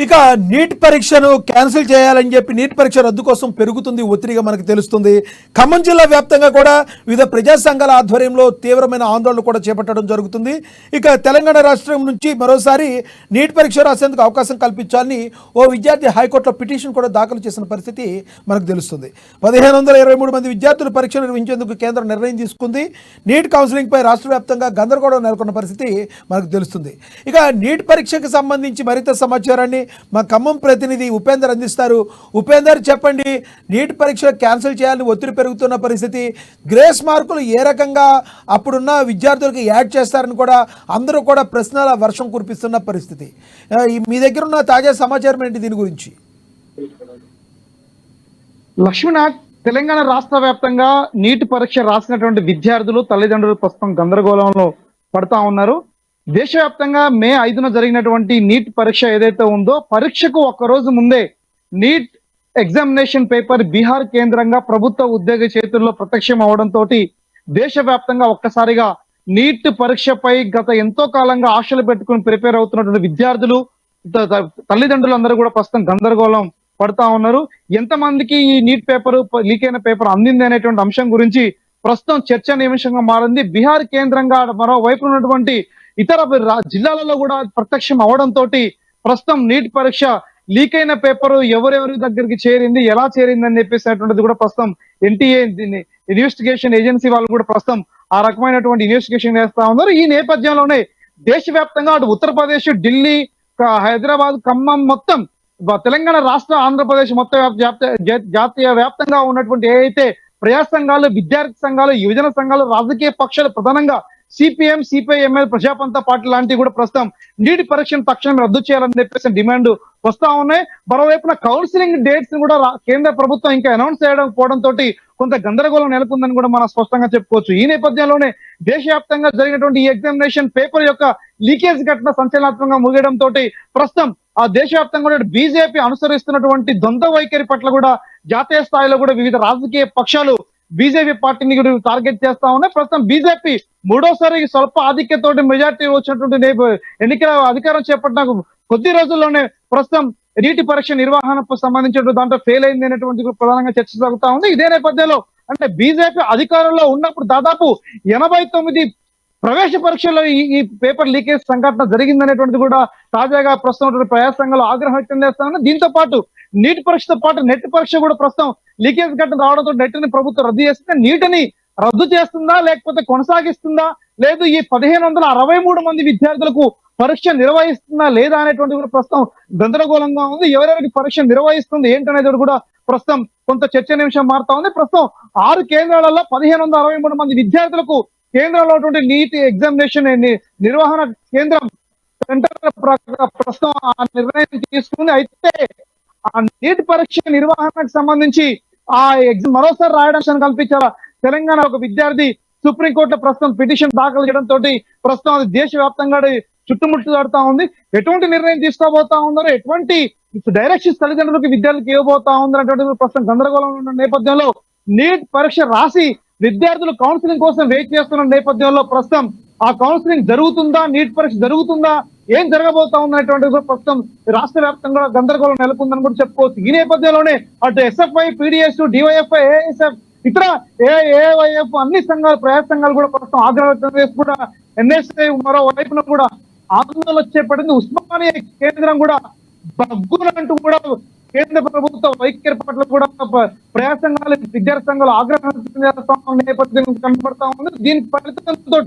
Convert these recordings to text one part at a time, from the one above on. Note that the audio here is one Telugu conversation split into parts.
ఇక నీట్ పరీక్షను క్యాన్సిల్ చేయాలని చెప్పి నీట్ పరీక్ష రద్దు కోసం పెరుగుతుంది ఒత్తిడిగా మనకు తెలుస్తుంది. ఖమ్మం జిల్లా వ్యాప్తంగా కూడా వివిధ ప్రజా సంఘాల ఆధ్వర్యంలో తీవ్రమైన ఆందోళన కూడా చేపట్టడం జరుగుతుంది. ఇక తెలంగాణ రాష్ట్రం నుంచి మరోసారి నీట్ పరీక్ష రాసేందుకు అవకాశం కల్పించాలని ఓ విద్యార్థి హైకోర్టులో పిటిషన్ కూడా దాఖలు చేసిన పరిస్థితి మనకు తెలుస్తుంది. 1523 మంది విద్యార్థులు పరీక్ష నిర్వహించేందుకు కేంద్రం నిర్ణయం తీసుకుంది. నీట్ కౌన్సిలింగ్పై రాష్ట్ర వ్యాప్తంగా గందరగోళం నెలకొన్న పరిస్థితి మనకు తెలుస్తుంది. ఇక నీట్ పరీక్షకు సంబంధించి మరింత సమాచారాన్ని మా ఖమ్మం ప్రతినిధి ఉపేందర్ అందిస్తారు. ఉపేందర్, చెప్పండి, నీట్ పరీక్ష క్యాన్సిల్ చేయాలని ఒత్తిడి పెరుగుతున్న పరిస్థితి, గ్రేస్ మార్కులు ఏ రకంగా అప్పుడున్న విద్యార్థులకు యాడ్ చేస్తారని కూడా అందరూ కూడా ప్రశ్నల వర్షం కురిపిస్తున్న పరిస్థితి. మీ దగ్గర ఉన్న తాజా సమాచారం ఏంటి దీని గురించి? లక్ష్మీనాథ్, తెలంగాణ రాష్ట్ర వ్యాప్తంగా నీట్ పరీక్ష రాసినటువంటి విద్యార్థులు తల్లిదండ్రులు ప్రస్తుతం గందరగోళంలో పడతా ఉన్నారు. దేశవ్యాప్తంగా మే 5న జరిగినటువంటి నీట్ పరీక్ష ఏదైతే ఉందో, పరీక్షకు ఒక్కరోజు ముందే నీట్ ఎగ్జామినేషన్ పేపర్ బీహార్ కేంద్రంగా ప్రభుత్వ ఉద్యోగ చేతుల్లో ప్రత్యక్షం అవడంతో దేశవ్యాప్తంగా ఒక్కసారిగా నీట్ పరీక్షపై గత ఎంతో కాలంగా ఆశలు పెట్టుకుని ప్రిపేర్ అవుతున్నటువంటి విద్యార్థులు తల్లిదండ్రులు అందరూ కూడా ప్రస్తుతం గందరగోళం పడతా ఉన్నారు. ఎంతమందికి ఈ నీట్ పేపర్ లీక్ అయిన పేపర్ అందింది అనేటువంటి అంశం గురించి ప్రస్తుతం చర్చనీయాంశంగా మారింది. బీహార్ కేంద్రంగా మరోవైపు ఉన్నటువంటి ఇతర జిల్లాలలో కూడా ప్రత్యక్షం అవడంతో ప్రస్తుతం నీట్ పరీక్ష లీక్ అయిన పేపర్ ఎవరెవరి దగ్గరికి చేరింది, ఎలా చేరింది అని చెప్పేసినటువంటిది కూడా ప్రస్తుతం ఎన్టీఏ ఇన్వెస్టిగేషన్ ఏజెన్సీ వాళ్ళు కూడా ప్రస్తుతం ఆ రకమైనటువంటి ఇన్వెస్టిగేషన్ చేస్తా ఉన్నారు. ఈ నేపథ్యంలోనే దేశవ్యాప్తంగా అటు ఉత్తరప్రదేశ్, ఢిల్లీ, హైదరాబాద్, ఖమ్మం, మొత్తం తెలంగాణ రాష్ట్ర, ఆంధ్రప్రదేశ్ మొత్తం జాతీయ వ్యాప్తంగా ఉన్నటువంటి ఏవైతే ప్రజా సంఘాలు, విద్యార్థి సంఘాలు, యువజన సంఘాలు, రాజకీయ పక్షాలు, ప్రధానంగా సిపిఎం, సిపిఐఎంఎల్, ప్రజాపంత పార్టీ లాంటివి కూడా ప్రస్తుతం నీట్ పరీక్షను తక్షణం రద్దు చేయాలని చెప్పేసి డిమాండ్ వస్తా ఉన్నాయి. మరోవైపున కౌన్సిలింగ్ డేట్స్ కూడా కేంద్ర ప్రభుత్వం ఇంకా అనౌన్స్ చేయకపోవడంతో కొంత గందరగోళం నెలకొందని కూడా మనం స్పష్టంగా చెప్పుకోవచ్చు. ఈ నేపథ్యంలోనే దేశవ్యాప్తంగా జరిగినటువంటి ఈ ఎగ్జామినేషన్ పేపర్ యొక్క లీకేజ్ ఘటన సంచలనాత్మకంగా ముగియడంతో ప్రస్తుతం ఆ దేశవ్యాప్తంగా బీజేపీ అనుసరిస్తున్నటువంటి ద్వంద్వ వైఖరి పట్ల కూడా జాతీయ స్థాయిలో కూడా వివిధ రాజకీయ పక్షాలు బీజేపీ పార్టీని టార్గెట్ చేస్తా ఉన్నాయి. ప్రస్తుతం బీజేపీ మూడోసారి స్వల్ప ఆధిక్యతోటి మెజార్టీ వచ్చినటువంటి ఎన్నికల అధికారం చేపట్టిన కొద్ది రోజుల్లోనే ప్రస్తుతం నీటి పరీక్ష నిర్వహణకు సంబంధించిన దాంట్లో ఫెయిల్ అయింది అనేటువంటి ప్రధానంగా చర్చ జరుగుతా ఉంది. ఇదే నేపథ్యంలో అంటే బీజేపీ అధికారంలో ఉన్నప్పుడు దాదాపు 89 ప్రవేశ పరీక్షల్లో ఈ పేపర్ లీకేజ్ సంఘటన జరిగిందనేటువంటిది కూడా తాజాగా ప్రస్తుతం ప్రజా సంఘాలు ఆగ్రహం వ్యక్తం చేస్తా ఉన్నాయి. దీంతో పాటు నీట్ పరీక్షతో పాటు నెట్ పరీక్ష కూడా ప్రస్తుతం లీకేజ్ ఘటన రావడంతో నెట్ ని ప్రభుత్వం రద్దు చేస్తుంది. నీటిని రద్దు చేస్తుందా లేకపోతే కొనసాగిస్తుందా, లేదు ఈ 1563 మంది విద్యార్థులకు పరీక్ష నిర్వహిస్తుందా లేదా అనేటువంటి కూడా ప్రస్తుతం గందరగోళంగా ఉంది. ఎవరెవరికి పరీక్ష నిర్వహిస్తుంది ఏంటనేది కూడా ప్రస్తుతం కొంత చర్చనీయాంశం మారుతా ఉంది. ప్రస్తుతం 6 కేంద్రాలలో 1563 మంది విద్యార్థులకు కేంద్రంలో ఉన్నటువంటి నీట్ ఎగ్జామినేషన్ నిర్వహణ కేంద్రం సెంటర్ ప్రస్తుతం ఆ నిర్ణయం తీసుకుంది. అయితే ఆ నీట్ పరీక్ష నిర్వహణకు సంబంధించి ఆ ఎగ్జామ్ మరోసారి రాయడానికి కల్పించారా తెలంగాణ ఒక విద్యార్థి సుప్రీంకోర్టులో ప్రస్తుతం పిటిషన్ దాఖలు చేయడంతో ప్రస్తుతం అది దేశవ్యాప్తంగా చుట్టుముట్టుదాడుతా ఉంది. ఎటువంటి నిర్ణయం తీసుకోబోతా ఉన్నారో, ఎటువంటి డైరెక్షన్స్ తల్లిదండ్రులకు విద్యార్థులకు ఇవ్వబోతా ఉందనేటువంటి ప్రస్తుతం గందరగోళం ఉన్న నేపథ్యంలో నీట్ పరీక్ష రాసి విద్యార్థులు కౌన్సిలింగ్ కోసం వెయిట్ చేస్తున్న నేపథ్యంలో ప్రస్తుతం ఆ కౌన్సిలింగ్ జరుగుతుందా, నీట్ పరీక్ష జరుగుతుందా, ఏం జరగబోతా ఉన్నటువంటి ప్రస్తుతం రాష్ట్ర వ్యాప్తంగా గందరగోళం నెలకొందని కూడా చెప్పుకోవచ్చు. ఈ నేపథ్యంలోనే అటు ఎస్ఎఫ్ఐ, పీడిఎస్, డివైఎఫ్ఐ, ఏఎస్ఎఫ్, ఇతర ఏవైఎఫ్ అన్ని సంఘాలు, ప్రజా సంఘాలు కూడా ప్రస్తుతం ఆగ్రహం వ్యక్తం చేసి కూడా ఎన్ఎస్ఐ మరో వైపున కూడా ఆందోళన చేపట్టింది. ఉస్మానియా కేంద్రం కూడా బగ్గునంటూ కూడా కేంద్ర ప్రభుత్వ వైఖరి పట్ల కూడా ప్రజా సంఘాలు, విద్యార్థి సంఘాలు ఆగ్రహం నేపథ్యం కనబడతా ఉంది. దీని ఫలితంతో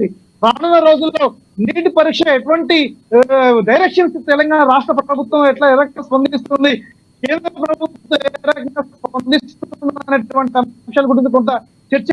రానున్న రోజుల్లో నీటి పరీక్ష ఎటువంటి డైరెక్షన్స్ తెలంగాణ రాష్ట్ర ప్రభుత్వం ఎట్లా స్పందిస్తుంది, కేంద్ర ప్రభుత్వం ఏ రకంగా స్పందిస్తుంది అనేటువంటి అంశాల గురించి కొంత చర్చ